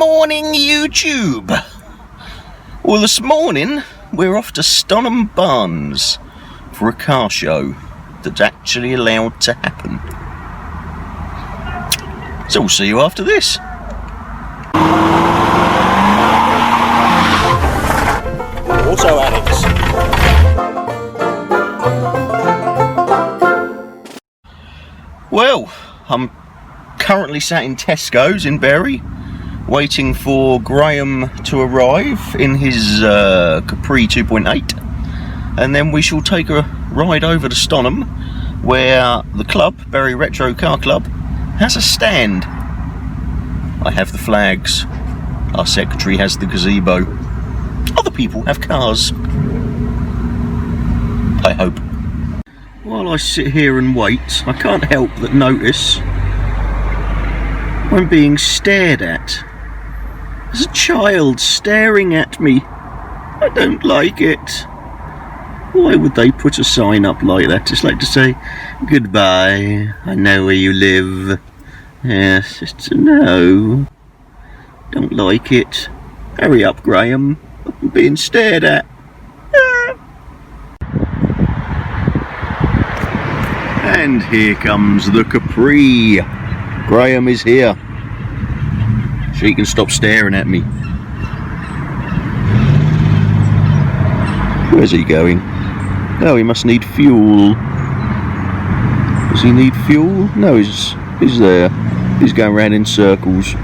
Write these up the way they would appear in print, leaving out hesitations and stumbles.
morning, YouTube. Well, this morning we're off to Stonham Barns for a car show that's actually allowed to happen. So we'll see you after this. Auto addicts. Well, I'm currently sat in Tesco's in Bury, waiting for Graham to arrive in his Capri 2.8, and then we shall take a ride over to Stonham, where the club, Bury Retro Car Club, has a stand. I have the flags, our secretary has the gazebo, other people have cars, I hope. While I sit here and wait, I can't help but notice I'm being stared at. There's a child staring at me. I don't like it. Why would they put a sign up like that? It's like to say, goodbye, I know where you live. Yes, it's a no. Don't like it. Hurry up, Graham. I'm being stared at. And here comes the Capri. Graham is here. She can stop staring at me. Where's he going? Oh, he must need fuel. Does he need fuel? No, he's there. He's going round in circles.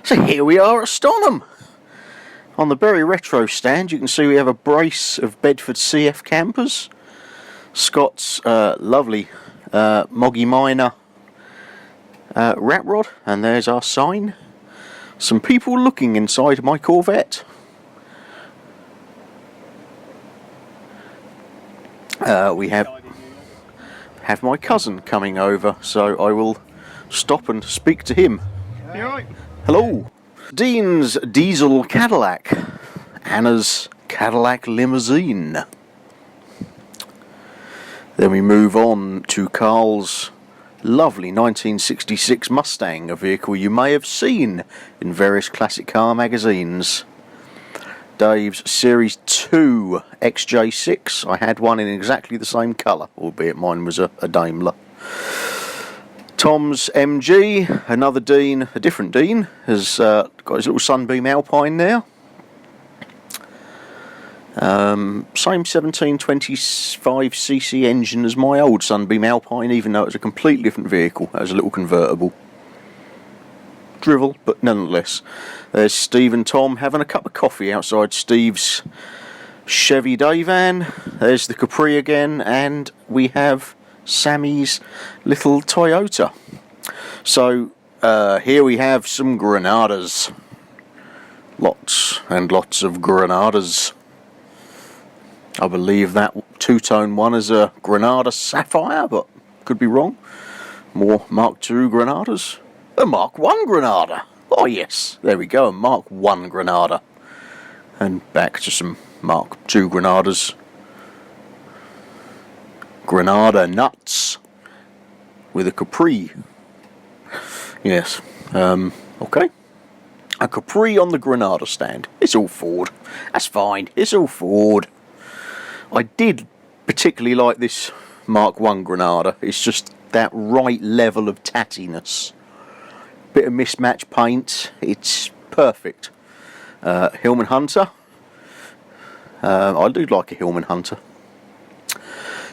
So here we are at Stonham. On the Bury Retro stand you can see we have a brace of Bedford CF campers, Scott's lovely Moggy Minor rat rod, and there's our sign. Some people looking inside my Corvette. We have my cousin coming over, so I will stop and speak to him. You alright? Hello. Dean's diesel Cadillac, Anna's Cadillac limousine. Then we move on to Carl's lovely 1966 Mustang, a vehicle you may have seen in various classic car magazines. Dave's Series 2 XJ6, I had one in exactly the same colour, albeit mine was a Daimler. Tom's MG, another Dean, a different Dean, has got his little Sunbeam Alpine now. Same 1725cc engine as my old Sunbeam Alpine, even though it's a completely different vehicle. That was a little convertible. Drivel, but nonetheless. There's Steve and Tom having a cup of coffee outside Steve's Chevy Dayvan. There's the Capri again, and we have Sammy's little Toyota. So here we have some Granadas. Lots and lots of Granadas. I believe that two-tone one is a Granada Sapphire, but could be wrong. More Mark II Granadas. A Mark I Granada. Oh yes, there we go, a Mark I Granada. And back to some Mark II Granadas. Granada nuts with a Capri. Yes. Okay. A Capri on the Granada stand. It's all Ford. That's fine. It's all Ford. I did particularly like this Mark 1 Granada. It's just that right level of tattiness. Bit of mismatched paint. It's perfect. Hillman Hunter. I do like a Hillman Hunter.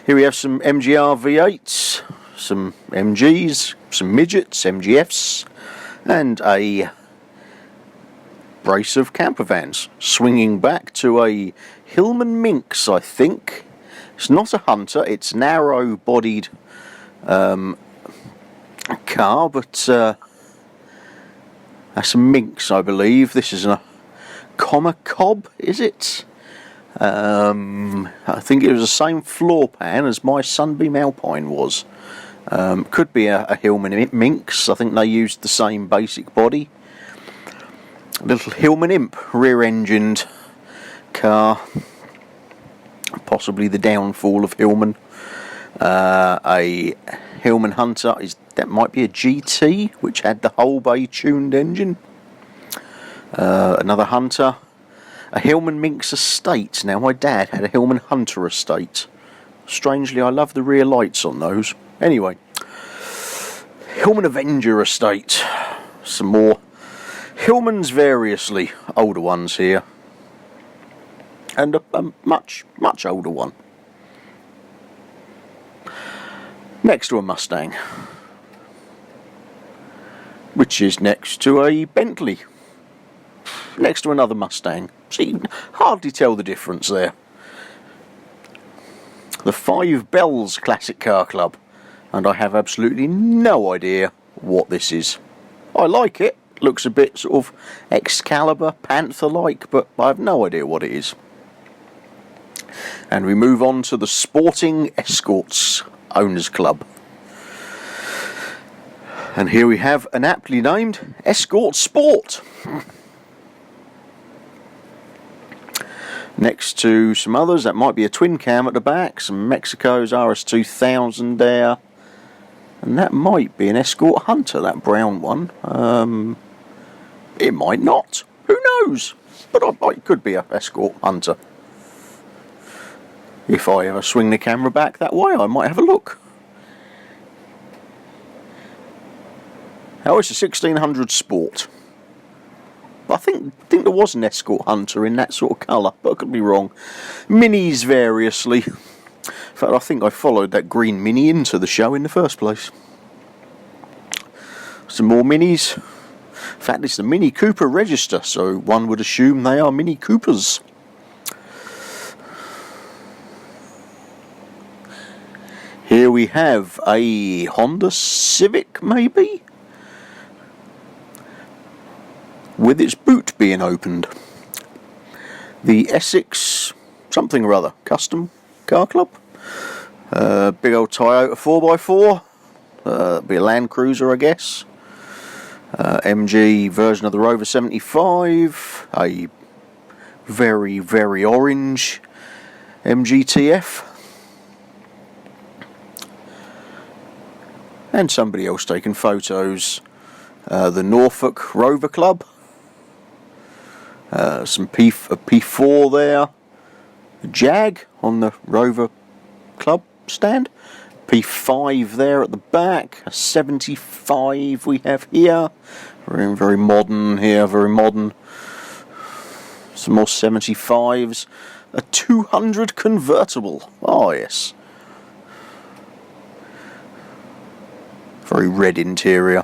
Here we have some MGR V8s, some MGs, some midgets, MGFs, and a brace of camper vans. Swinging back to a Hillman Minx, I think. It's not a Hunter, it's narrow-bodied car, but that's a Minx, I believe. This is a Cobb, is it? I think it was the same floor pan as my Sunbeam Alpine was. Could be a Hillman Minx. I think they used the same basic body. A little Hillman Imp, rear-engined car. Possibly the downfall of Hillman. A Hillman Hunter, that might be a GT, which had the whole bay tuned engine. Another Hunter. A Hillman Minx Estate. Now, my dad had a Hillman Hunter Estate. Strangely, I love the rear lights on those. Anyway, Hillman Avenger Estate. Some more Hillmans, variously older ones here. And a much, much older one. Next to a Mustang. Which is next to a Bentley. Next to another Mustang. So you can hardly tell the difference there. The Five Bells Classic Car Club. And I have absolutely no idea what this is. I like it. Looks a bit sort of Excalibur, Panther-like, but I have no idea what it is. And we move on to the Sporting Escorts Owners Club. And here we have an aptly named Escort Sport. Next to some others, that might be a twin cam at the back, some Mexico's RS2000 there, and that might be an Escort Hunter, that brown one. It might not, who knows, but it could be an Escort Hunter. If I ever swing the camera back that way, I might have a look. Oh, it's a 1600 Sport. I think there was an Escort Hunter in that sort of colour, but I could be wrong. Minis variously. In fact, I think I followed that green Mini into the show in the first place. Some more Minis. In fact, it's the Mini Cooper register, so one would assume they are Mini Coopers. Here we have a Honda Civic, maybe? With its boot being opened. The Essex something or other custom car club. Big old Toyota 4x4. Be a Land Cruiser, I guess. MG version of the Rover 75. A very, very orange MGTF. And somebody else taking photos. The Norfolk Rover Club. Some P4 there. A Jag on the Rover Club stand. P5 there at the back. A 75 we have here. Very, very modern here, very modern. Some more 75s. A 200 convertible. Oh, yes. Very red interior.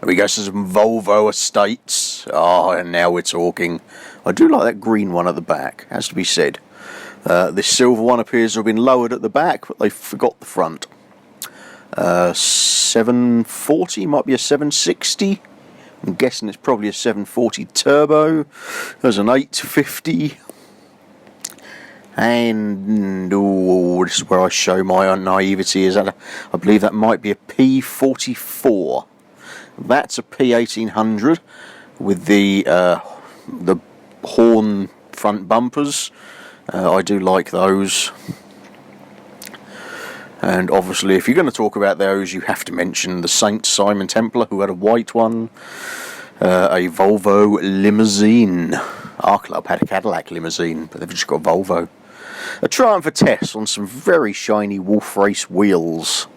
There we go, so some Volvo Estates. Oh, and now we're talking. I do like that green one at the back, has to be said. This silver one appears to have been lowered at the back, but they forgot the front. 740, might be a 760. I'm guessing it's probably a 740 turbo. There's an 850. And this is where I show my naivety. Is that I believe that might be a P44. That's a P1800 with the horn front bumpers. I do like those. And obviously, if you're going to talk about those, you have to mention the Saint Simon Templar, who had a white one, a Volvo limousine. Our club had a Cadillac limousine, but they've just got a Volvo. A Triumph Vitesse on some very shiny Wolf Race wheels.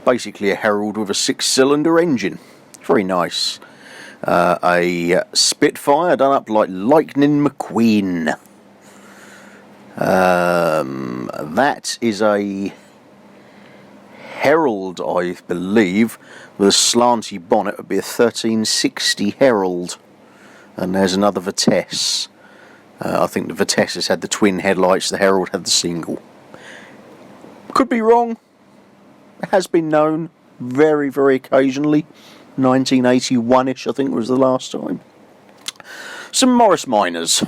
Basically a Herald with a 6-cylinder engine. Very nice. A Spitfire done up like Lightning McQueen. That is a Herald, I believe, with a slanty bonnet. It would be a 1360 Herald. And there's another Vitesse. I think the Vitesse had the twin headlights, the Herald had the single. Could be wrong. It has been known very, very occasionally. 1981-ish, I think, was the last time. Some Morris Minors.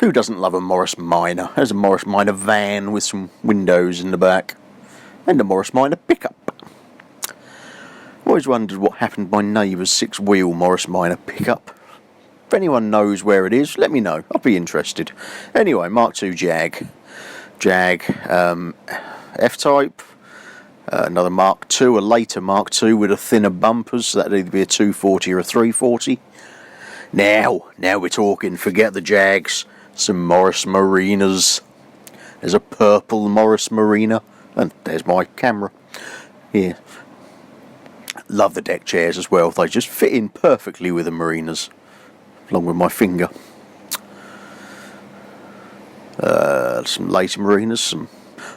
Who doesn't love a Morris Minor? There's a Morris Minor van with some windows in the back. And a Morris Minor pickup. I've always wondered what happened to my neighbour's 6-wheel Morris Minor pickup. If anyone knows where it is, let me know. I'll be interested. Anyway, Mark II Jag. F-Type. Another Mark II, a later Mark II with a thinner bumpers, so that'd either be a 240 or a 340. Now we're talking, forget the Jags, some Morris Marinas. There's a purple Morris Marina, and there's my camera. Here. Love the deck chairs as well, they just fit in perfectly with the Marinas, along with my finger. Some later Marinas, some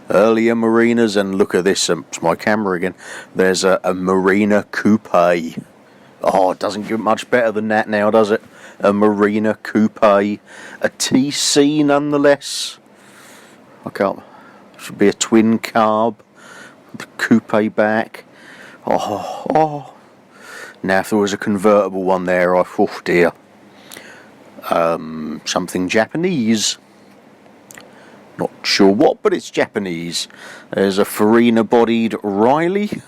earlier Marinas, and look at this, it's my camera again. There's a Marina Coupe. Oh, it doesn't get much better than that now, does it? A Marina Coupe, a TC nonetheless. Should be a twin carb, the coupe back. Oh. Now if there was a convertible one there, oh dear. Something Japanese. Not sure what, but it's Japanese. There's a Farina-bodied Riley.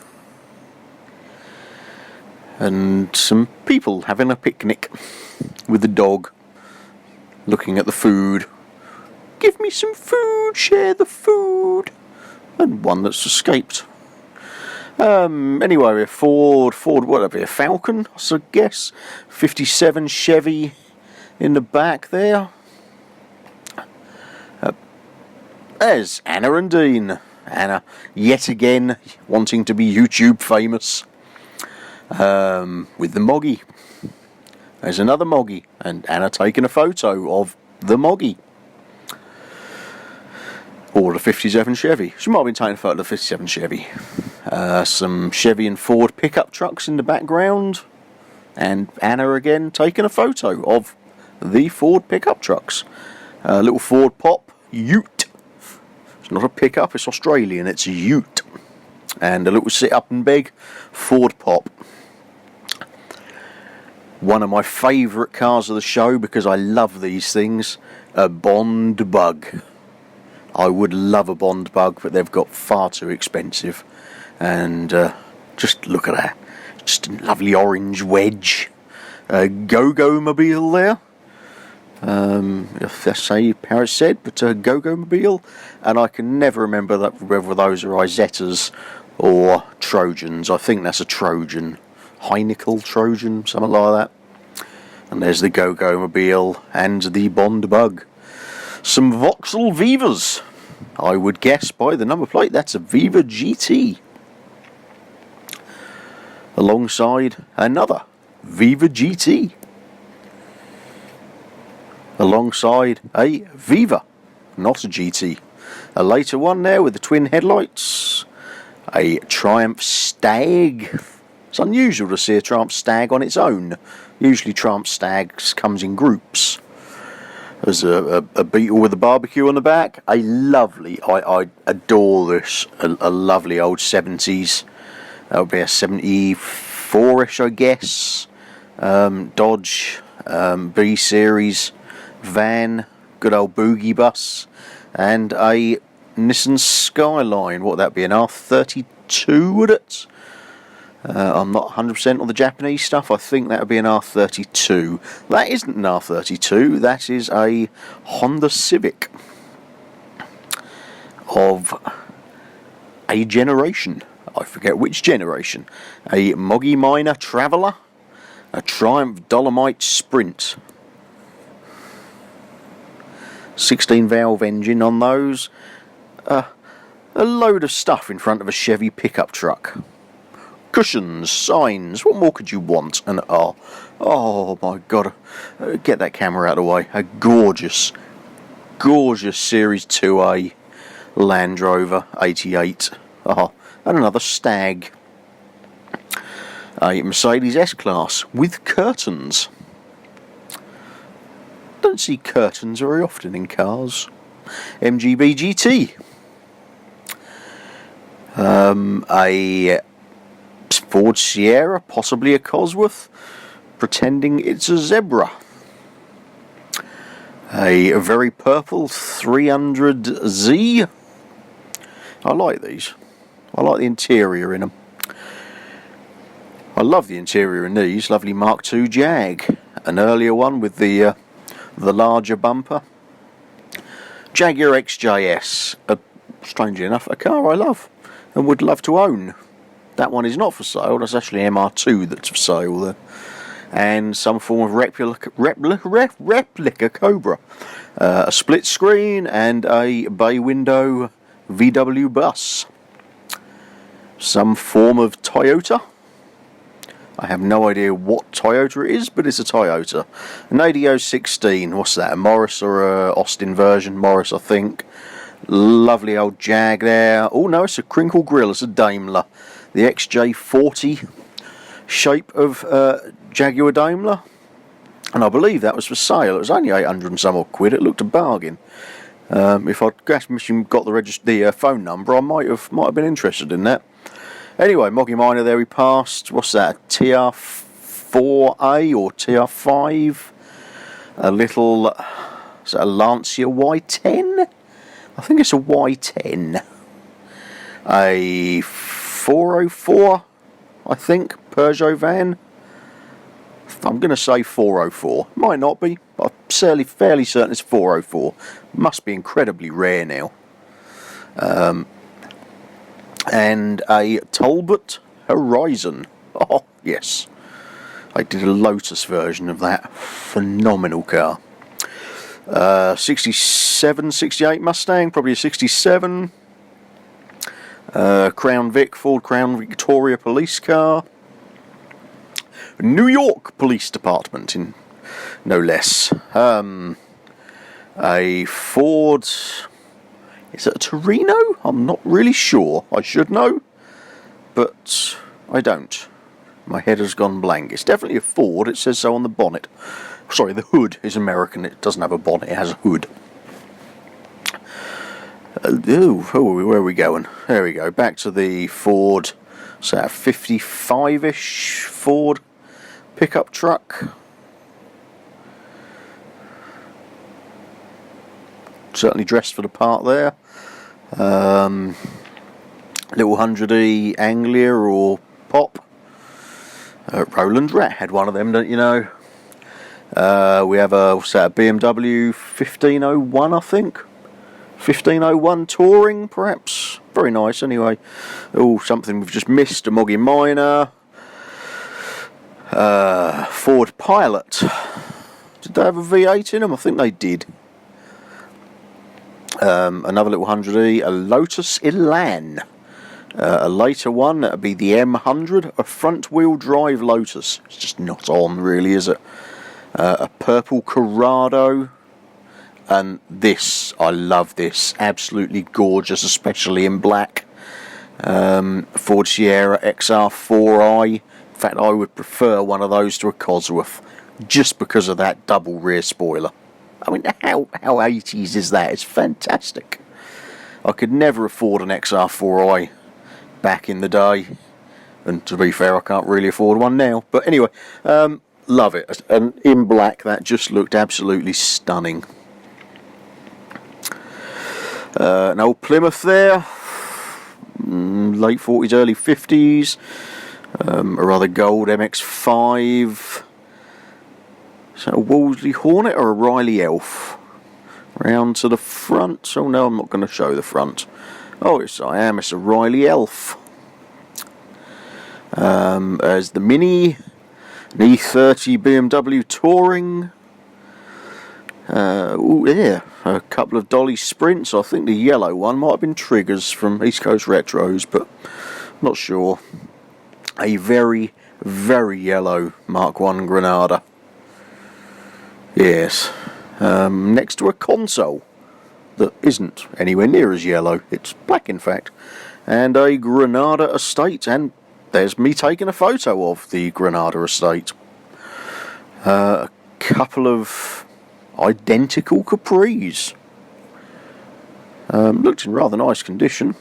And some people having a picnic with the dog, looking at the food. Give me some food, share the food. And one that's escaped. Anyway, a Ford, whatever, a Falcon, I guess. 57 Chevy in the back there. There's Anna and Dean. Anna, yet again, wanting to be YouTube famous. With the Moggy. There's another Moggy, and Anna taking a photo of the Moggy. Or the 57 Chevy. She might have been taking a photo of the 57 Chevy. Some Chevy and Ford pickup trucks in the background. And Anna again taking a photo of the Ford pickup trucks. A little Ford Pop Ute. It's not a pickup, it's Australian, it's a Ute. And a little sit up and beg Ford Pop. One of my favourite cars of the show, because I love these things, a Bond Bug. I would love a Bond Bug, but they've got far too expensive. And just look at that. Just a lovely orange wedge. A gogomobile there. If that's how it's said, but a gogomobile. And I can never remember whether those are Izettas or Trojans. I think that's a Trojan. Heineken Trojan, something like that. And there's the gogomobile and the Bond Bug. Some Vauxhall Vivas. I would guess by the number plate that's a Viva GT. Alongside another Viva GT. Alongside a Viva, not a GT. A later one there with the twin headlights. A Triumph Stag. It's unusual to see a Triumph Stag on its own. Usually Triumph Stags comes in groups. There's a Beetle with a barbecue on the back. A lovely, I adore this, a lovely old 70s. That would be a 74-ish, I guess. Dodge B-Series van, good old boogie bus. And a Nissan Skyline. What would that be, an R32, would it? I'm not 100% on the Japanese stuff. I think that would be an R32. That isn't an R32. That is a Honda Civic. of a generation. I forget which generation. A Moggy Minor Traveller, a Triumph Dolomite Sprint. 16 valve engine on those. A load of stuff in front of a Chevy pickup truck. Cushions, signs, what more could you want? And oh my god, get that camera out of the way. A gorgeous Series 2A Land Rover 88. And another Stag. A Mercedes S-Class with curtains. Don't see curtains very often in cars. MGB GT. A Ford Sierra, possibly a Cosworth, pretending it's a zebra. A very purple 300Z. I like these. I like the interior in them. I love the interior in these. Lovely Mark II Jag. An earlier one with the larger bumper. Jaguar XJS. Strangely enough, a car I love and would love to own. That one is not for sale. That's actually MR2 that's for sale there. And some form of replica Cobra. A split screen and a bay window VW bus. Some form of Toyota. I have no idea what Toyota it is, but it's a Toyota. An ADO 16. What's that? A Morris or a Austin version? Morris, I think. Lovely old Jag there. Oh no, it's a crinkle grill. It's a Daimler. The XJ40 shape of Jaguar Daimler, and I believe that was for sale. It was only 800 and some odd quid. It looked a bargain. If I'd got the phone number, I might have been interested in that. Anyway, Moggy Minor there we passed. What's that? TR4A or TR5? A little, is that a Lancia Y10? I think it's a Y10. A 404, I think, Peugeot van. I'm going to say 404. Might not be, but I'm fairly certain it's 404. Must be incredibly rare now. And a Talbot Horizon. Oh, yes. I did a Lotus version of that. Phenomenal car. 67, 68 Mustang, probably a 67. Crown Vic, Ford Crown Victoria police car. New York Police Department, in no less. A Ford, is it a Torino? I'm not really sure. I should know, but I don't. My head has gone blank. It's definitely a Ford. It says so on the bonnet. Sorry, the hood is American. It doesn't have a bonnet. It has a hood. Where are we going? There we go. Back to the Ford. So a 55-ish Ford pickup truck. Certainly dressed for the part there. Little 100E Anglia or Pop. Roland Rat had one of them, don't you know? We have a BMW 1501, I think. 1501 Touring, perhaps. Very nice, anyway. Oh, something we've just missed. A Moggy Minor. Ford Pilot. Did they have a V8 in them? I think they did. Another little 100E. A Lotus Elan. A later one, that would be the M100. A front-wheel drive Lotus. It's just not on, really, is it? A purple Corrado. And this, I love this, absolutely gorgeous, especially in black. Ford Sierra XR4i. In fact, I would prefer one of those to a Cosworth, just because of that double rear spoiler. I mean, how 80s is that? It's fantastic. I could never afford an XR4i back in the day, and to be fair, I can't really afford one now. But anyway, love it. And in black, that just looked absolutely stunning. An old Plymouth there, late 40s, early 50s, a rather gold MX-5. Is that a Wolseley Hornet or a Riley Elf? Round to the front. Oh no, I'm not going to show the front. Oh, yes, I am. It's a Riley Elf. There's the Mini, an E30 BMW Touring. Oh yeah, a couple of Dolly Sprints. I think the yellow one might have been Triggers from East Coast Retros, but not sure. A very, very yellow Mark 1 Granada. Yes. Next to a console that isn't anywhere near as yellow. It's black, in fact. And a Granada Estate, and there's me taking a photo of the Granada Estate. A couple of identical Capris. Looked in rather nice condition.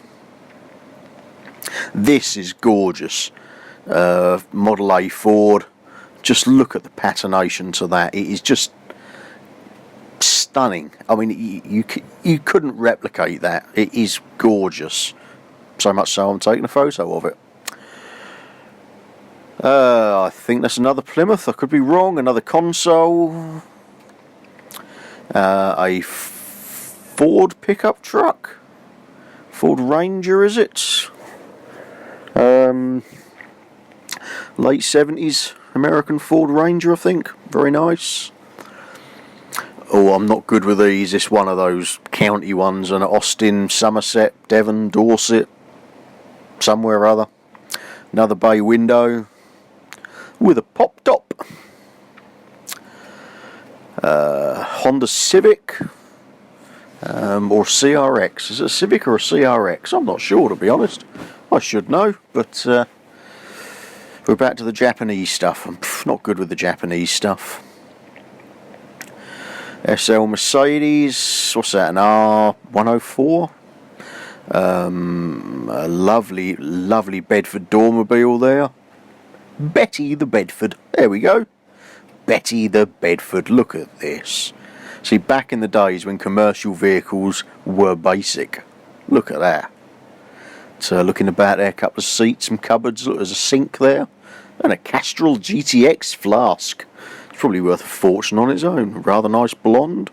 This is gorgeous. Model A Ford. Just look at the patination to that. It is just stunning. I mean, you couldn't replicate that. It is gorgeous. So much so I'm taking a photo of it. I think that's another Plymouth. I could be wrong. Another console. A Ford pickup truck. Ford Ranger, is it? Late 70s American Ford Ranger, I think. Very nice. Oh, I'm not good with these. It's one of those county ones, and Austin, Somerset, Devon, Dorset, somewhere or other. Another bay window with a pop top. Honda Civic or CRX. Is it a Civic or a CRX? I'm not sure, to be honest. I should know, but we're back to the Japanese stuff. I'm not good with the Japanese stuff. SL Mercedes, what's that, an R104? A lovely, lovely Bedford Dormobile there. Betty the Bedford, there we go. Betty the Bedford, look at this. See, back in the days when commercial vehicles were basic, look at that. So looking about there, a couple of seats, some cupboards, look, there's a sink there. And a Castrol GTX flask. Probably worth a fortune on its own. Rather nice blonde.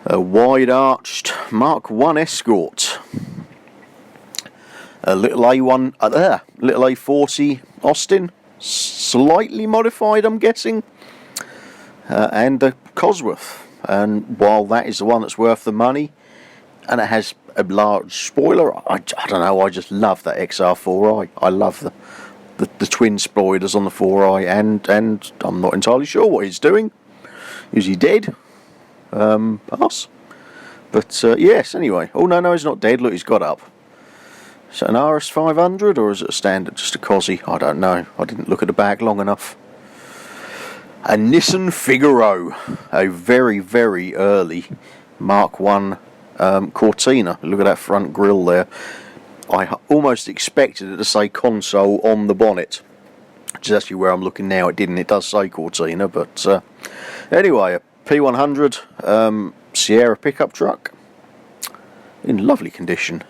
A wide arched Mark 1 Escort. A little A1 little A40 Austin, slightly modified, I'm guessing. And the Cosworth. And while that is the one that's worth the money, and it has a large spoiler, I don't know, I just love that XR4i. I love the twin spoilers on the 4i, and I'm not entirely sure what he's doing. Is he dead? Pass. But yes, anyway. Oh no, he's not dead. Look, he's got up. Is that an RS500 or is it a standard, just a Cosy? I don't know. I didn't look at the back long enough. A Nissan Figaro, a very, very early Mark 1 Cortina. Look at that front grille there. I almost expected it to say console on the bonnet, which is actually where I'm looking now. It didn't. It does say Cortina, but anyway, a P100 Sierra pickup truck in lovely condition.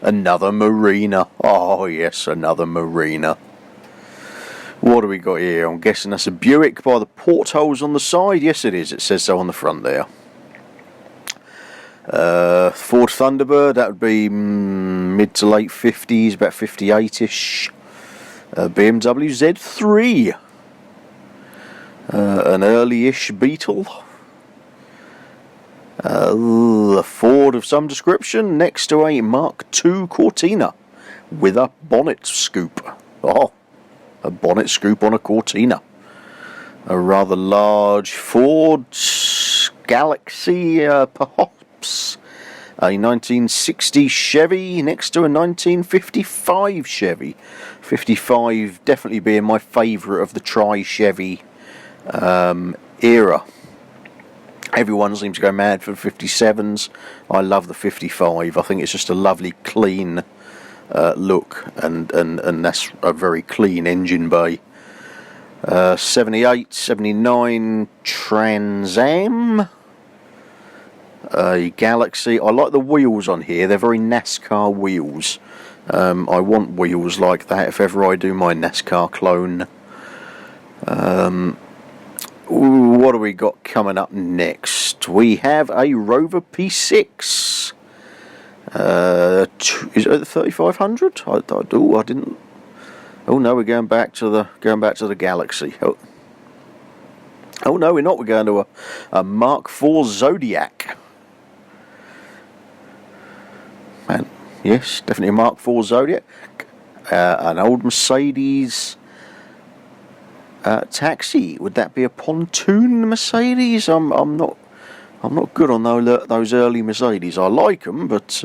Another Marina. Oh yes, another Marina. What do we got here? I'm guessing that's a Buick by the portholes on the side. Yes, it is. It says so on the front there. Ford Thunderbird, that would be mid to late 50s, about 58ish. BMW Z3. An early-ish Beetle. A Ford of some description next to a Mark II Cortina with a bonnet scoop. Oh, a bonnet scoop on a Cortina. A rather large Ford Galaxy, perhaps. A 1960 Chevy next to a 1955 Chevy. 55 definitely being my favourite of the tri-Chevy era. Everyone seems to go mad for 57s. I love the 55. I think it's just a lovely, clean look, and that's a very clean engine bay. 78, 79 Trans Am. A Galaxy. I like the wheels on here. They're very NASCAR wheels. I want wheels like that if ever I do my NASCAR clone. What do we got coming up next? next we have a Rover P6. Is it the 3500? I didn't. Oh no, we're going back to the Galaxy. Oh no, we're not. We're going to a Mark IV Zodiac. Man, yes, definitely a Mark IV Zodiac. An old Mercedes taxi. Would that be a pontoon Mercedes? I'm not good on those early Mercedes. I like them, but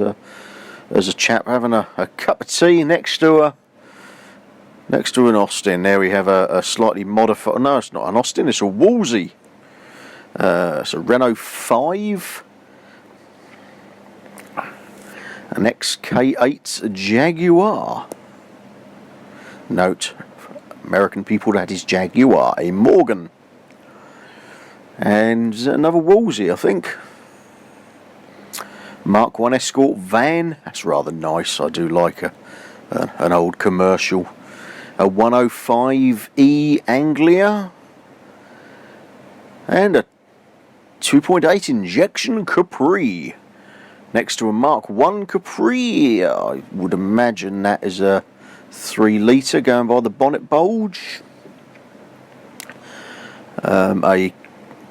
there's a chap having a cup of tea next to an Austin. There we have a slightly modified. No, it's not an Austin. It's a Wolsey. It's a Renault 5. An XK8 Jaguar. Note, American people, that is Jaguar, a Morgan. And another Wolsey, I think. Mark 1 Escort van. That's rather nice. I do like an old commercial. A 105E Anglia. And a 2.8 injection Capri. Next to a Mark 1 Capri. I would imagine that is a 3 litre going by the bonnet bulge. A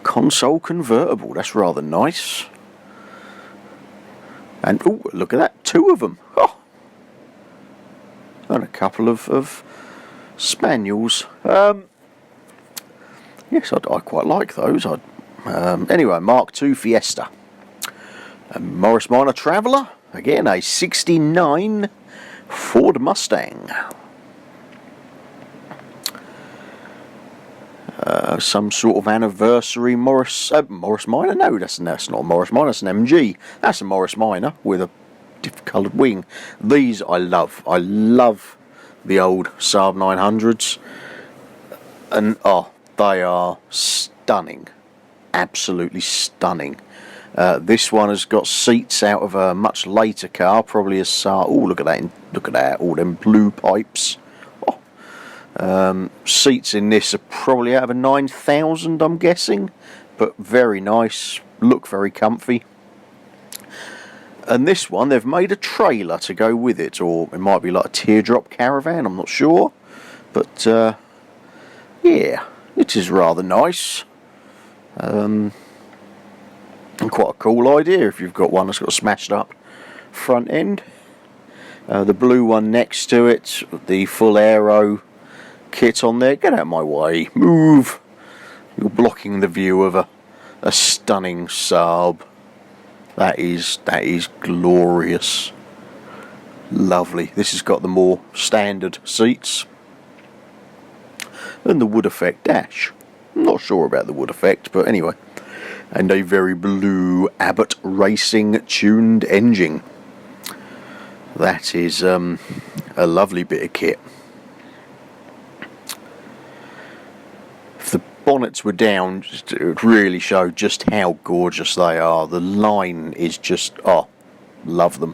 console convertible. That's rather nice. And oh, look at that, 2 of them. Oh. And a couple of Spaniels. Yes, I quite like those. Anyway, Mark II Fiesta. A Morris Minor Traveller. Again, a 69 Ford Mustang. Some sort of anniversary Morris Minor. No, that's not a Morris Minor. That's an MG. That's a Morris Minor with a different coloured wing. These I love. I love the old Saab 900s, and they are stunning, absolutely stunning. This one has got seats out of a much later car, probably a Saab. Oh, look at that! Look at that! All them blue pipes. Seats in this are probably out of a 9000, I'm guessing, but very nice, look very comfy. And this one, they've made a trailer to go with it, or it might be like a teardrop caravan, I'm not sure. But yeah, it is rather nice. And quite a cool idea if you've got one that's got a smashed up front end. The blue one next to it, the full aero kit on there. Get out of my way, move. You're blocking the view of a stunning Saab. That is glorious, lovely. This has got the more standard seats and the wood effect dash. I'm not sure about the wood effect, but anyway. And a very blue Abbott Racing tuned engine. That is a lovely bit of kit. If the bonnets were down, it would really show just how gorgeous they are. The line is just, love them.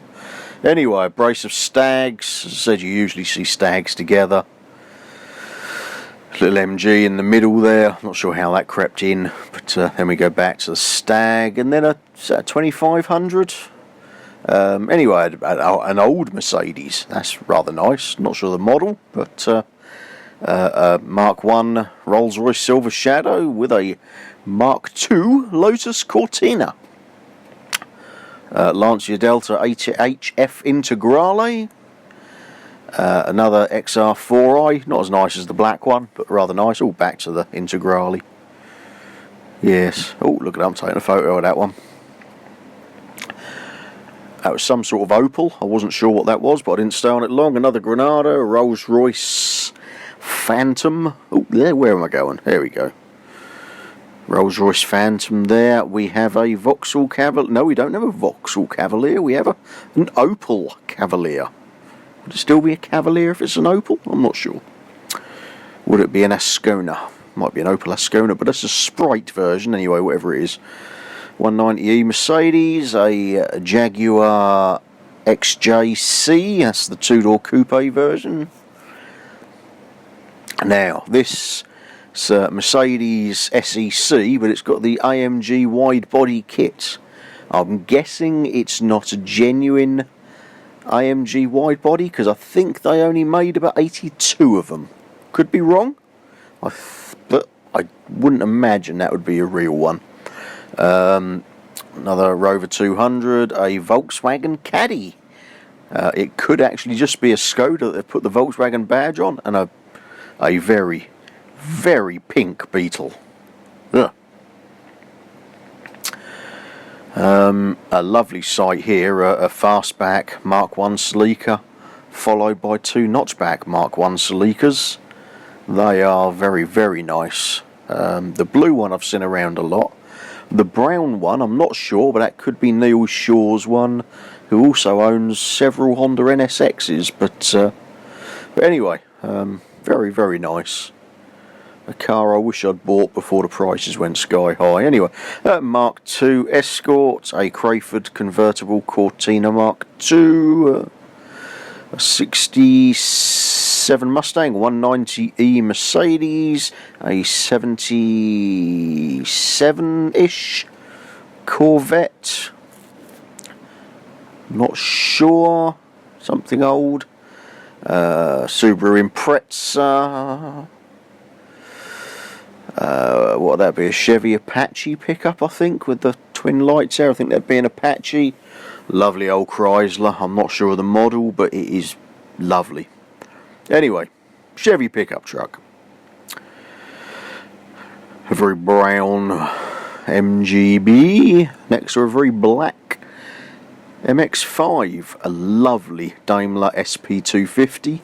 Anyway, a brace of stags. As I said, you usually see stags together. Little MG in the middle there. Not sure how that crept in, but then we go back to the stag, and then a 2500. Anyway, an old Mercedes. That's rather nice. Not sure the model, but Mark 1 Rolls-Royce Silver Shadow with a Mark II Lotus Cortina. Lancia Delta HF Integrale. Another XR4i, not as nice as the black one, but rather nice. Oh, back to the Integrale. Yes. Oh, look at that, I'm taking a photo of that one. That was some sort of Opel. I wasn't sure what that was, but I didn't stay on it long. Another Granada, a Rolls-Royce Phantom. Oh, there, where am I going? There we go. Rolls-Royce Phantom there. We have a Vauxhall Cavalier. No, we don't have a Vauxhall Cavalier. We have an Opel Cavalier. Would it still be a Cavalier if it's an Opel? I'm not sure. Would it be an Ascona? Might be an Opel Ascona, but that's a Sprite version anyway, whatever it is. 190e Mercedes, a Jaguar XJC, that's the two-door coupe version. Now, this It's a Mercedes SEC, but it's got the AMG wide body kit. I'm guessing it's not a genuine AMG wide body, because I think they only made about 82 of them. Could be wrong, but I wouldn't imagine that would be a real one. Another Rover 200, a Volkswagen Caddy. It could actually just be a Skoda that they've put the Volkswagen badge on, and a very, very pink Beetle. Ugh. A lovely sight here, a fastback Mark 1 Sleeker, followed by two notchback Mark 1 Sleekers. They are very, very nice. The blue one I've seen around a lot. The brown one, I'm not sure, but that could be Neil Shaw's one, who also owns several Honda NSXs. But anyway, very, very nice. A car I wish I'd bought before the prices went sky high. Anyway, Mark II Escort, a Crayford convertible Cortina Mark II, a 67 Mustang, 190E Mercedes, a 77-ish Corvette, not sure, something old, Subaru Impreza. What would that be? A Chevy Apache pickup, I think, with the twin lights there. I think that'd be an Apache. Lovely old Chrysler. I'm not sure of the model, but it is lovely. Anyway, Chevy pickup truck. A very brown MGB next to a very black MX-5. A lovely Daimler SP250.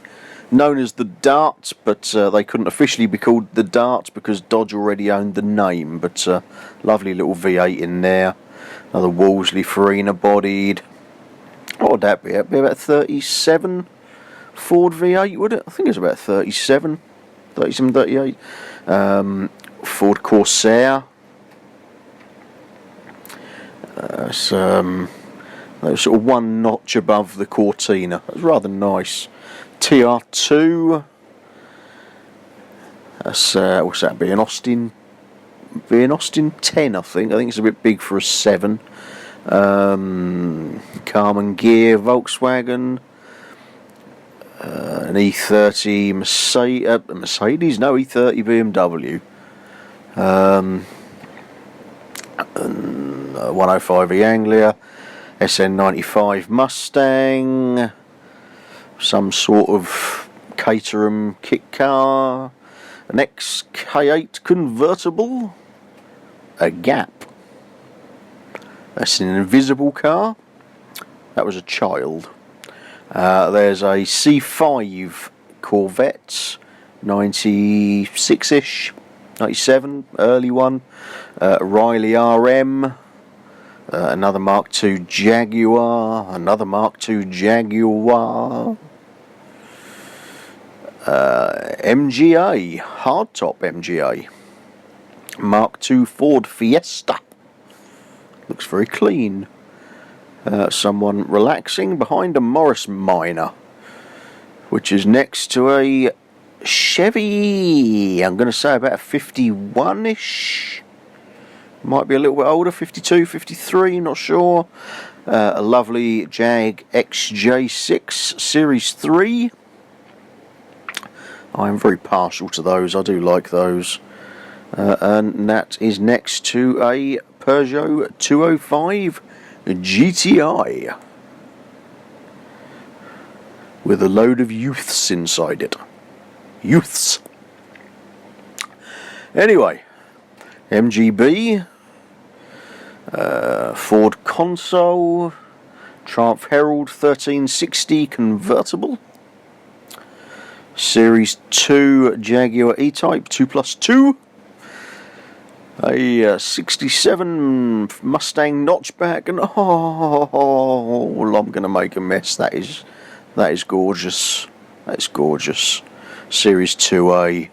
Known as the Dart, but they couldn't officially be called the Dart because Dodge already owned the name. But lovely little V8 in there. Another Wolseley Farina bodied. What would that be? That'd be about 37 Ford V8, would it? I think it's about 37, 38. Ford Corsair. That was sort of one notch above the Cortina. It was rather nice. TR2. That's what's that? Be an Austin 10, I think. I think it's a bit big for a 7. Carmen Gear Volkswagen. An E30 Mercedes? No, E30 BMW. 105E Anglia. SN95 Mustang. Some sort of Caterham kit car, an XK8 convertible, a Gap. That's an invisible car. That was a child. There's a C5 Corvette, 96-ish, 97, early one. Riley RM. Another Mark II Jaguar. Another Mark II Jaguar. MGA, hardtop MGA. Mark II Ford Fiesta. Looks very clean. Someone relaxing behind a Morris Minor, which is next to a Chevy, I'm going to say about a 51-ish. Might be a little bit older, 52, 53, not sure. A lovely Jag XJ6 Series 3. I am very partial to those, I do like those. And that is next to a Peugeot 205 GTI. With a load of youths inside it. Youths. Anyway, MGB, Ford Console, Triumph Herald 1360 convertible, Series 2 Jaguar E-Type 2+2, a 67 Mustang notchback, and oh, I'm going to make a mess. That is gorgeous. That is gorgeous. Series 2A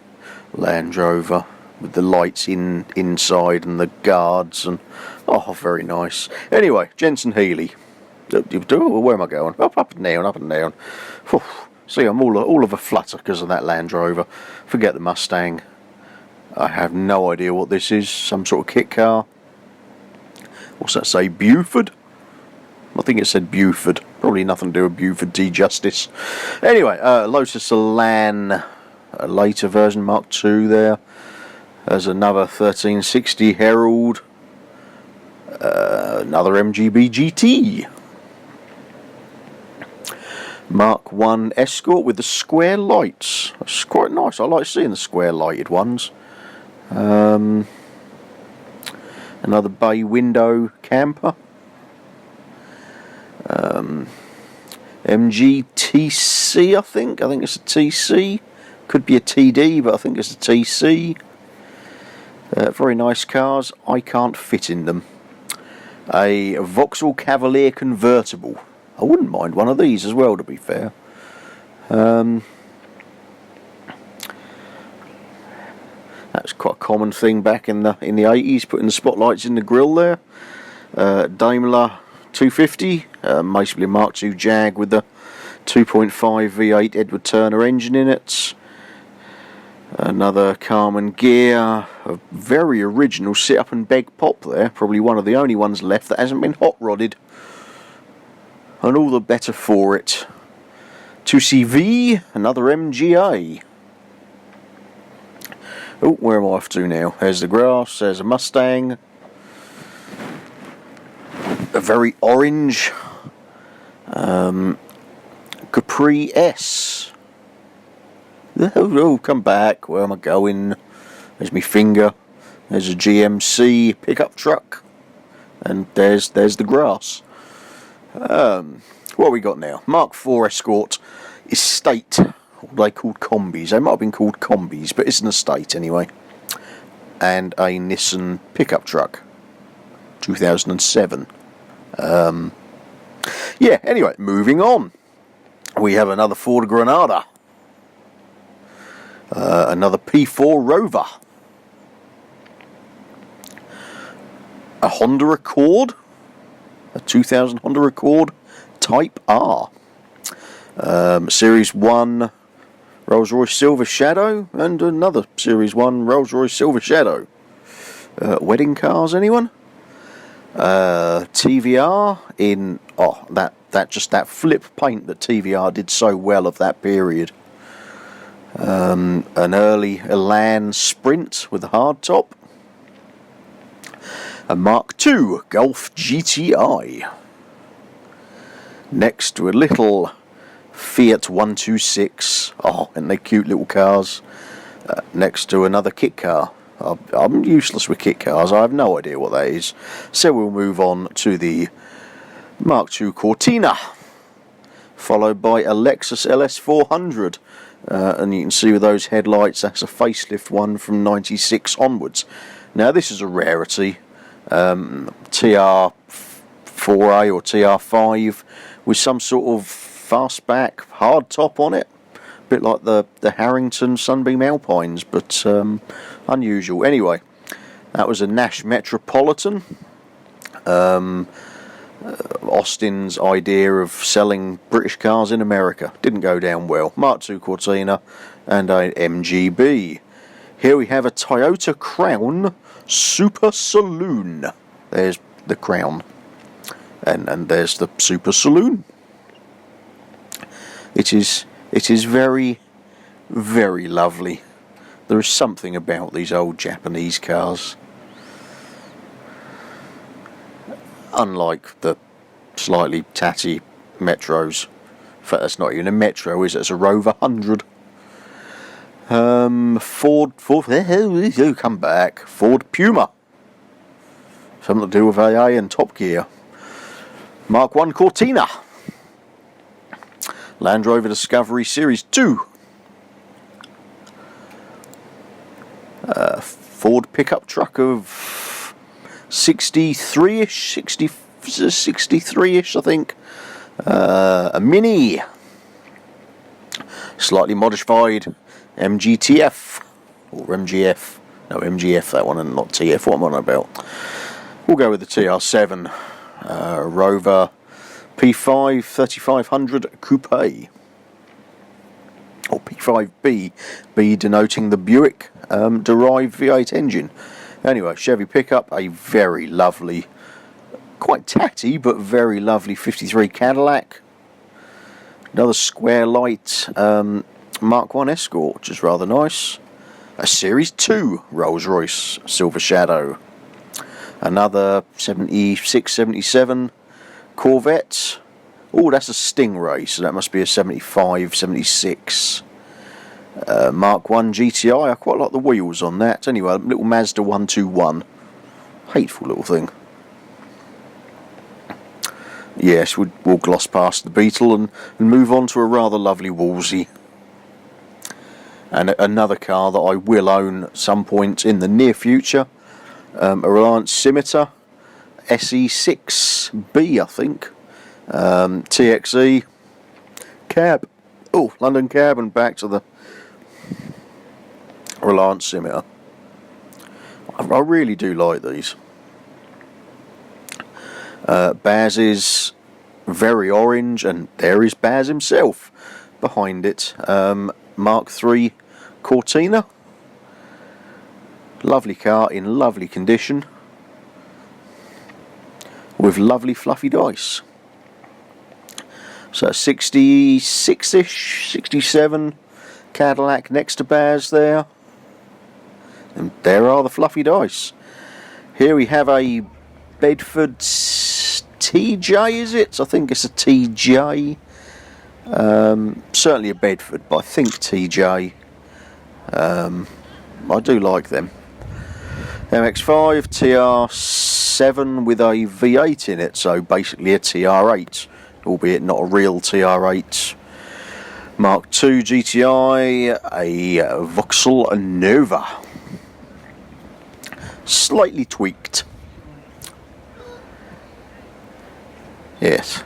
Land Rover with the lights inside and the guards, and oh, very nice. Anyway, Jensen Healy. Where am I going? Up and down, up and down. See, I'm all of a flutter because of that Land Rover. Forget the Mustang. I have no idea what this is. Some sort of kit car. What's that say? Buford? I think it said Buford. Probably nothing to do with Buford T Justice. Anyway, Lotus Elan, a later version, Mark II there. There's another 1360 Herald. Another MGB GT. Mark I Escort with the square lights. That's quite nice. I like seeing the square lighted ones. Another bay window camper. MGTC, I think it's a TC. Could be a TD, but I think it's a TC. Very nice cars. I can't fit in them. A Vauxhall Cavalier convertible. I wouldn't mind one of these as well, to be fair. That's quite a common thing back in the 80s, putting the spotlights in the grille there. Daimler 250, basically a Mark II Jag with the 2.5 V8 Edward Turner engine in it. Another Carman gear, a very original sit up and beg pop there, probably one of the only ones left that hasn't been hot rodded. And all the better for it. 2CV, another MGA. Oh, where am I off to now? There's the grass, there's a Mustang. A very orange Capri S. Oh, come back. Where am I going? There's my finger. There's a GMC pickup truck. And there's the grass. What have we got now? Mark IV Escort Estate. What they called combis. They might have been called combis, but it's an estate anyway. And a Nissan pickup truck. 2007. Yeah, anyway, moving on. We have another Ford Granada. Another P4 Rover. A Honda Accord. A 2000 Honda Accord Type R. Series 1 Rolls-Royce Silver Shadow. And another Series 1 Rolls-Royce Silver Shadow. Wedding cars, anyone? TVR in that flip paint that TVR did so well of that period. An early Elan Sprint with a hard top. A Mark II Golf GTI. Next to a little Fiat 126. Oh, and they're cute little cars. Next to another kit car. I'm useless with kit cars. I have no idea what that is. So we'll move on to the Mark II Cortina, followed by a Lexus LS400. And you can see with those headlights, that's a facelift one from 96 onwards. Now this is a rarity. TR4A or TR5 with some sort of fastback hard top on it. A bit like the Harrington Sunbeam Alpines, but unusual. Anyway, that was a Nash Metropolitan. Austin's idea of selling British cars in America. Didn't go down well. Mark II Cortina and a MGB. Here we have a Toyota Crown Super Saloon. There's the Crown. And there's the Super Saloon. It is very, very lovely. There is something about these old Japanese cars. Unlike the slightly tatty Metros. In fact, that's not even a Metro, is it? It's a Rover 100. Ford, come back. Ford Puma. Something to do with AA and Top Gear. Mark I Cortina. Land Rover Discovery Series 2. Ford pickup truck of 63-ish, 63-ish, I think. A Mini. Slightly modified MGTF. Or MGF. No, MGF, that one, and not TF. What am I on about? We'll go with the TR7. Rover P5 3500 Coupe. or P5B, B denoting the Buick derived V8 engine. Anyway, Chevy pickup, a very lovely, quite tatty but very lovely 53 Cadillac. Another square light Mark 1 Escort, which is rather nice. A Series 2 Rolls Royce Silver Shadow. Another 76, 77 Corvette. Oh, that's a Stingray, so that must be a 75, 76 Mark 1 GTI. I quite like the wheels on that. Anyway, a little Mazda 121. Hateful little thing. Yes, we'll gloss past the Beetle and move on to a rather lovely Wolsey. And another car that I will own at some point in the near future. A Reliance Scimitar SE6B, I think. TXE cab. Oh, London cab and back to the Reliance Scimitar. I really do like these. Baz is very orange, and there is Baz himself behind it. Mark III Cortina. Lovely car in lovely condition with lovely fluffy dice. So 66-ish, 67 Cadillac next to Baz there. And there are the fluffy dice. Here we have a Bedford TJ, is it? I think it's a TJ. Certainly a Bedford, but I think TJ. I do like them. MX-5 TR7 with a V8 in it, so basically a TR8, albeit not a real TR8. Mark II GTI, a Vauxhall Nova. Slightly tweaked. Yes.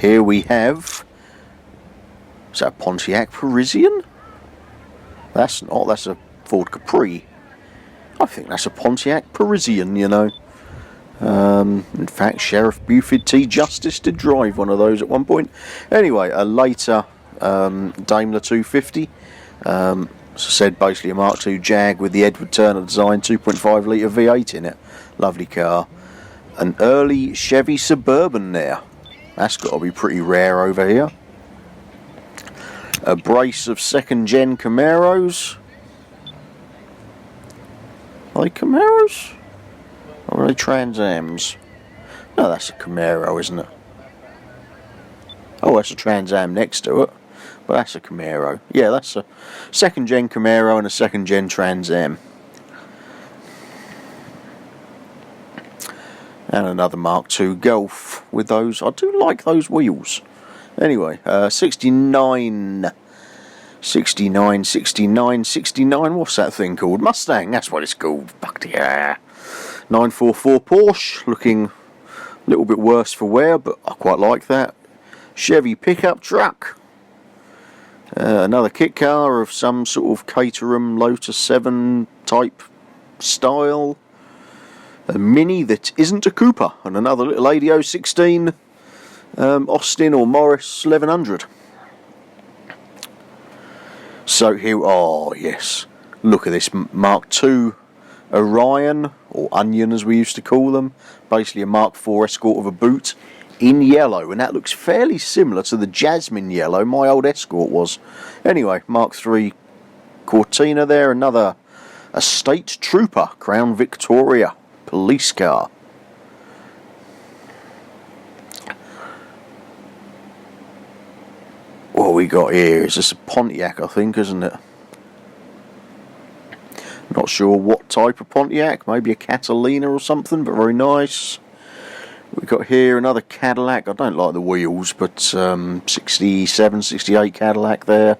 Here we have... Is that a Pontiac Parisian? That's not, that's a Ford Capri. I think that's a Pontiac Parisian, you know. In fact, Sheriff Buford T. Justice did drive one of those at one point. Anyway, a later Daimler 250. As I said, basically a Mark II Jag with the Edward Turner design 2.5 litre V8 in it. Lovely car. An early Chevy Suburban there. That's got to be pretty rare over here. A brace of second-gen Camaros. Are they Camaros? Or are they Trans Ams? No, that's a Camaro, isn't it? Oh, that's a Trans Am next to it. But that's a Camaro. Yeah, that's a second-gen Camaro and a second-gen Trans Am. And another Mark II Golf with those. I do like those wheels. Anyway, 69, 69, 69, 69, what's that thing called? Mustang, that's what it's called. Fuck yeah. 944 Porsche, looking a little bit worse for wear, but I quite like that. Chevy pickup truck. Another kit car of some sort of Caterham Lotus 7 type style. A Mini that isn't a Cooper, and another little ADO 16 Austin or Morris 1100. So here, oh yes, look at this Mark II Orion, or Onion as we used to call them, basically a Mark IV Escort with a boot in yellow, and that looks fairly similar to the Jasmine yellow my old Escort was. Anyway, Mark III Cortina there, another Estate Trooper Crown Victoria police car. What we got here is this a Pontiac, I think, isn't it? Not sure what type of Pontiac, maybe a Catalina or something, but very nice. We've got here another Cadillac. I don't like the wheels, but 67, 68 Cadillac there.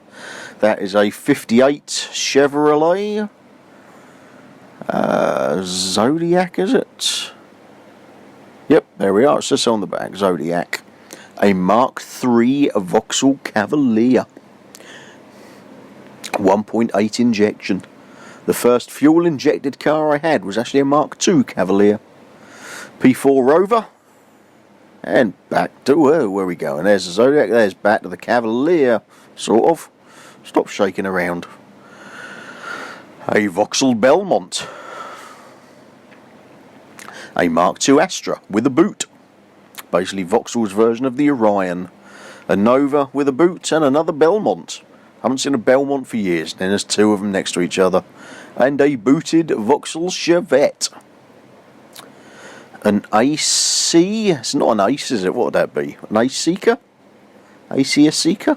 That is a 58 Chevrolet Zodiac, is it? Yep, there we are. It says on the back, Zodiac. A Mark III Vauxhall Cavalier. 1.8 injection. The first fuel-injected car I had was actually a Mark II Cavalier. P4 Rover. And back to, where we go? And there's the Zodiac, there's back to the Cavalier, sort of. Stop shaking around. A Vauxhall Belmont. A Mark II Astra with a boot. Basically Vauxhall's version of the Orion. A Nova with a boot and another Belmont. Haven't seen a Belmont for years. Then there's two of them next to each other. And a booted Vauxhall Chevette. An AC. It's not an Ace, is it? What would that be? An Ace Seeker? AC Seeker?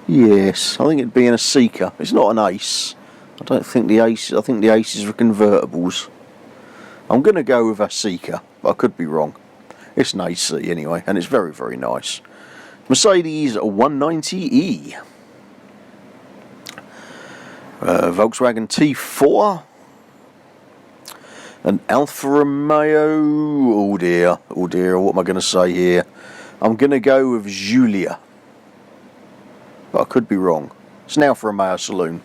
Yes, I think it'd be in a Seeker. It's not an Ace. I don't think the Ace. I think the Aces are convertibles. I'm going to go with a Seeker, but I could be wrong. It's an AC anyway, and it's very, very nice. Mercedes 190E. Volkswagen T4. An Alfa Romeo. Oh dear, what am I going to say here? I'm going to go with Giulia. But I could be wrong. It's an Alfa Romeo saloon.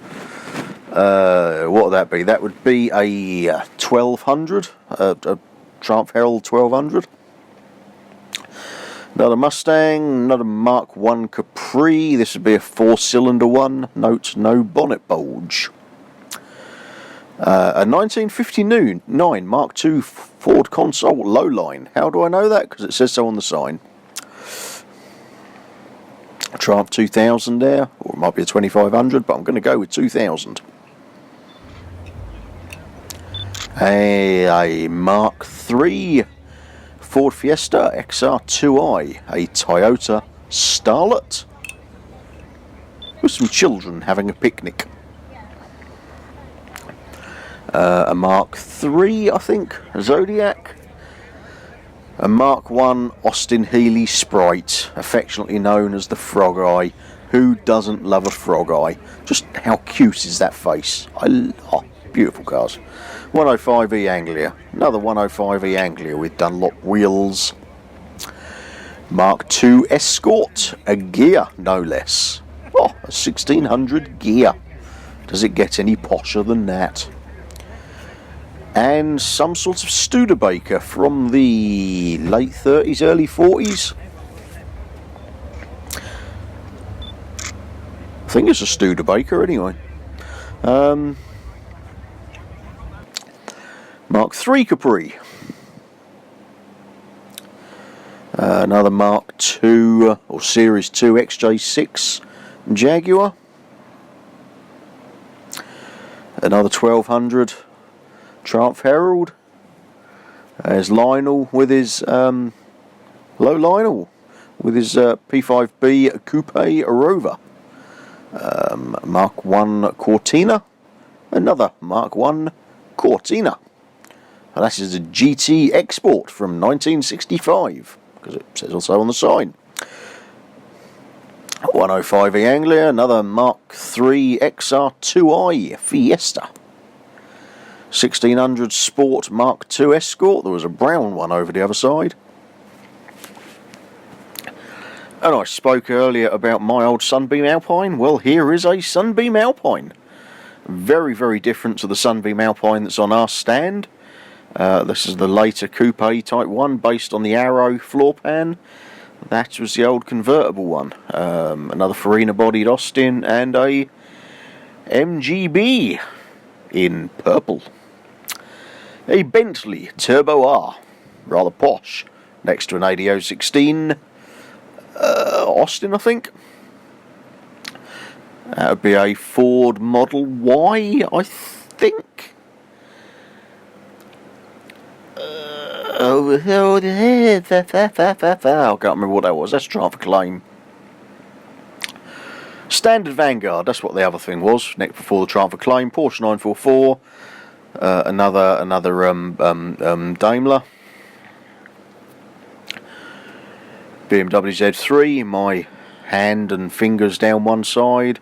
What would that be? That would be a 1200. A Triumph Herald 1200. Another Mustang. Another Mark I Capri. This would be a 4-cylinder one. Note, no bonnet bulge. A 1959 Mark II Ford Console Lowline. How do I know that? Because it says so on the sign. Triumph 2000 there, or it might be a 2500, but I'm going to go with 2000. A Mark III Ford Fiesta XR2i, a Toyota Starlet, with some children having a picnic. A Mark III, I think, Zodiac. A Mark I Austin Healey Sprite, affectionately known as the Frog Eye. Who doesn't love a frog eye? Just how cute is that face? Oh, beautiful cars. 105E Anglia. Another 105E Anglia with Dunlop wheels. Mark II Escort, a Gear no less. Oh, a 1600 Gear. Does it get any posher than that? And some sort of Studebaker from the late 30s, early 40s. I think it's a Studebaker anyway. Mark III Capri. Another Mark II or Series 2 XJ6 Jaguar. Another 1200 Triumph Herald. There's Lionel with his Lionel with his P5B Coupe Rover. Mark I Cortina. Another Mark I Cortina. And that is a GT Export from 1965, because it says also on the sign. 105E Anglia. Another Mark III XR2i Fiesta. 1600 Sport Mark II Escort. There was a brown one over the other side. And I spoke earlier about my old Sunbeam Alpine. Well, here is a Sunbeam Alpine. Very, very different to the Sunbeam Alpine that's on our stand. This is the later Coupe Type 1 based on the Arrow floor pan. That was the old convertible one. Another Farina-bodied Austin and a MGB in purple. A Bentley Turbo R, rather posh, next to an ADO 16 Austin, I think. That would be a Ford Model Y, I think. I can't remember what that was. That's Triumph Acclaim. Standard Vanguard, that's what the other thing was. Next before the Triumph Acclaim. Porsche 944. Another Daimler. BMW Z3. My hand and fingers down one side.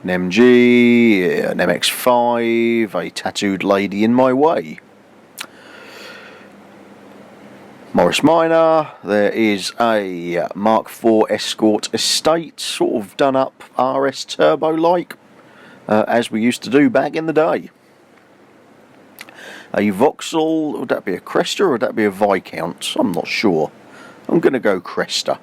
An MG. An MX5. A tattooed lady in my way. Morris Minor. There is a Mark IV Escort Estate, sort of done up RS Turbo like, as we used to do back in the day. A Vauxhall, would that be a Cresta or would that be a Viscount? I'm not sure. I'm going to go Cresta.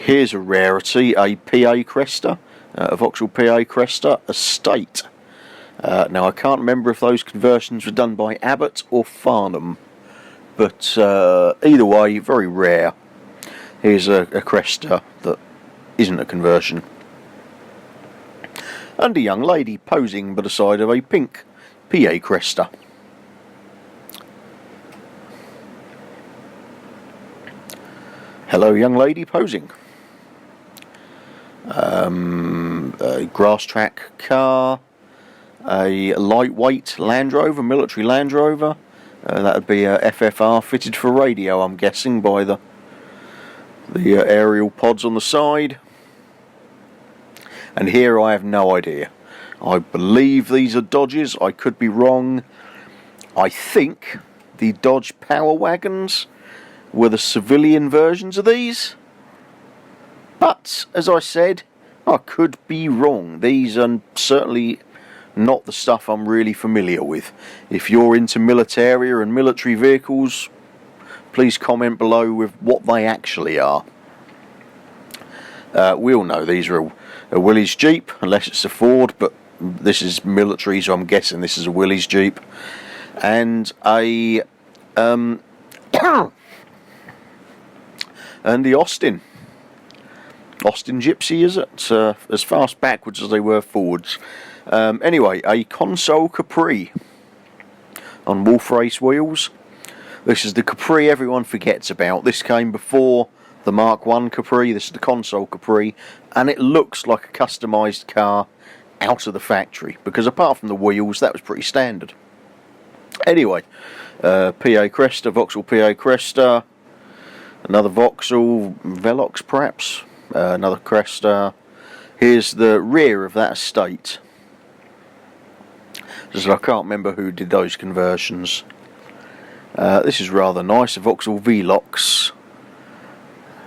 Here's a rarity, a PA Cresta, a Vauxhall PA Cresta Estate. Now I can't remember if those conversions were done by Abbott or Farnham, but either way, very rare. Here's a Cresta that isn't a conversion. And a young lady posing by the side of a pink PA Cresta. Hello, young lady posing. A grass track car, a lightweight Land Rover, military Land Rover. That would be a FFR fitted for radio, I'm guessing, by the aerial pods on the side. And here I have no idea. I believe these are Dodges. I could be wrong. I think the Dodge Power Wagons were the civilian versions of these. But, as I said, I could be wrong. These are certainly not the stuff I'm really familiar with. If you're into military and military vehicles, please comment below with what they actually are. We all know these are a Willys Jeep, unless it's a Ford, but this is military, so I'm guessing this is a Willys Jeep. And a and the Austin Gypsy, is it? As fast backwards as they were forwards. Anyway, a console Capri on Wolf Race wheels. This is the Capri everyone forgets about. This came before the Mark 1 Capri. This is the console Capri, and it looks like a customised car out of the factory, because apart from the wheels, that was pretty standard. Anyway, PA Cresta, Vauxhall PA Cresta, another Vauxhall Velox perhaps, another Cresta. Here's the rear of that estate. Just I can't remember who did those conversions. This is rather nice, a Vauxhall Velox.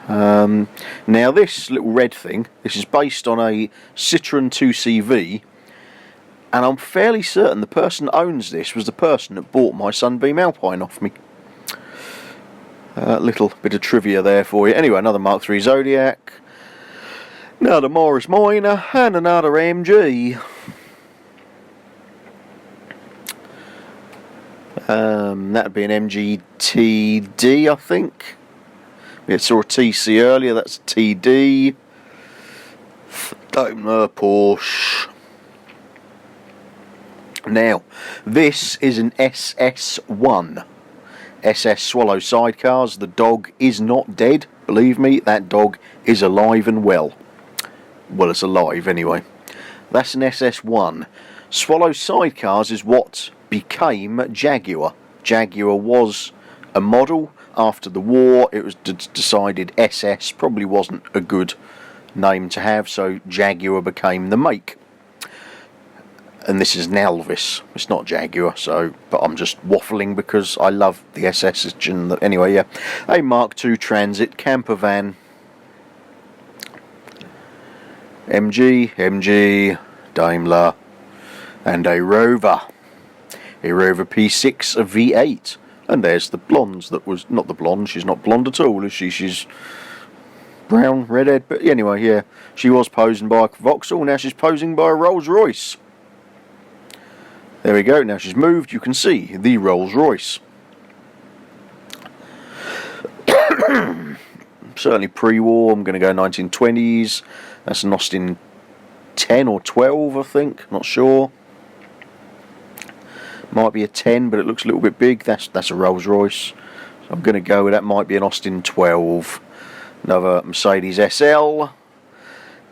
Now this little red thing, this is based on a Citroen 2CV, and I'm fairly certain the person that owns this was the person that bought my Sunbeam Alpine off me. Little bit of trivia there for you. Anyway, another Mark III Zodiac, another Morris Minor, and another MG. That'd be an MG TD, I think. We saw a TC earlier, that's a TD. Daimler, Porsche. Now, this is an SS1. SS Swallow sidecars. The dog is not dead, believe me, that dog is alive and well. Well, it's alive anyway. That's an SS1. Swallow sidecars is what became Jaguar. Jaguar was a model. After the war, it was decided SS probably wasn't a good name to have, so Jaguar became the make. And this is an Elvis. It's not Jaguar, so, but I'm just waffling because I love the SS. Anyway, yeah, a Mark II Transit camper van. MG, Daimler, and a Rover. A Rover P6, a V8. And there's the blondes that was, not the blonde, she's not blonde at all, is she? She's brown, redhead, but anyway, yeah. She was posing by a Vauxhall, now she's posing by a Rolls Royce. There we go, now she's moved, you can see the Rolls Royce. Certainly pre-war, I'm going to go 1920s. That's an Austin 10 or 12, I think, not sure. Might be a 10, but it looks a little bit big. That's a Rolls Royce. So I'm going to go with that. Might be an Austin 12. Another Mercedes SL.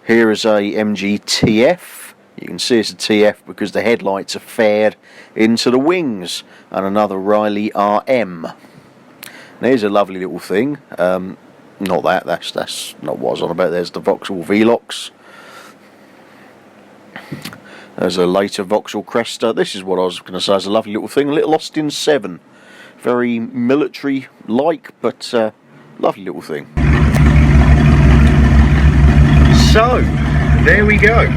Here is a MG TF. You can see it's a TF because the headlights are faired into the wings. And another Riley RM. There's a lovely little thing. Not that. That's not what I was on about. There's the Vauxhall Velox. There's a later Vauxhall Cresta. This is what I was going to say is a lovely little thing. A little Austin 7. Very military-like, but lovely little thing. So, there we go.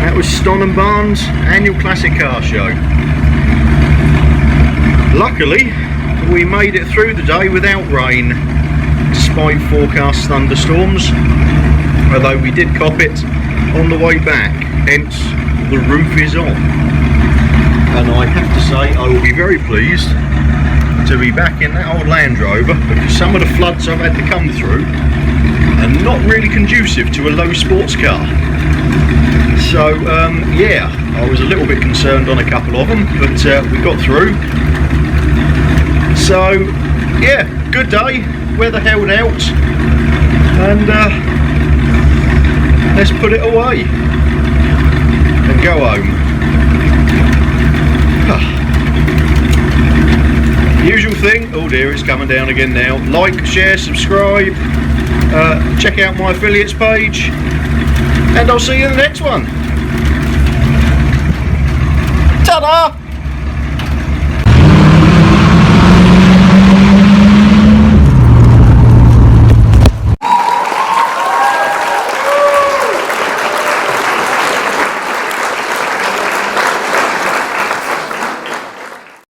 That was Stonham Barnes' annual classic car show. Luckily, we made it through the day without rain. despite forecast thunderstorms, although we did cop it on the way back, hence the roof is on. And I have to say I will be very pleased to be back in that old Land Rover, because some of the floods I've had to come through are not really conducive to a low sports car. So yeah, I was a little bit concerned on a couple of them, but we got through. So yeah, good day, weather held out, and let's put it away and go home. Usual thing, oh dear, it's coming down again now. Like, share, subscribe, check out my affiliates page, and I'll see you in the next one. Ta-da!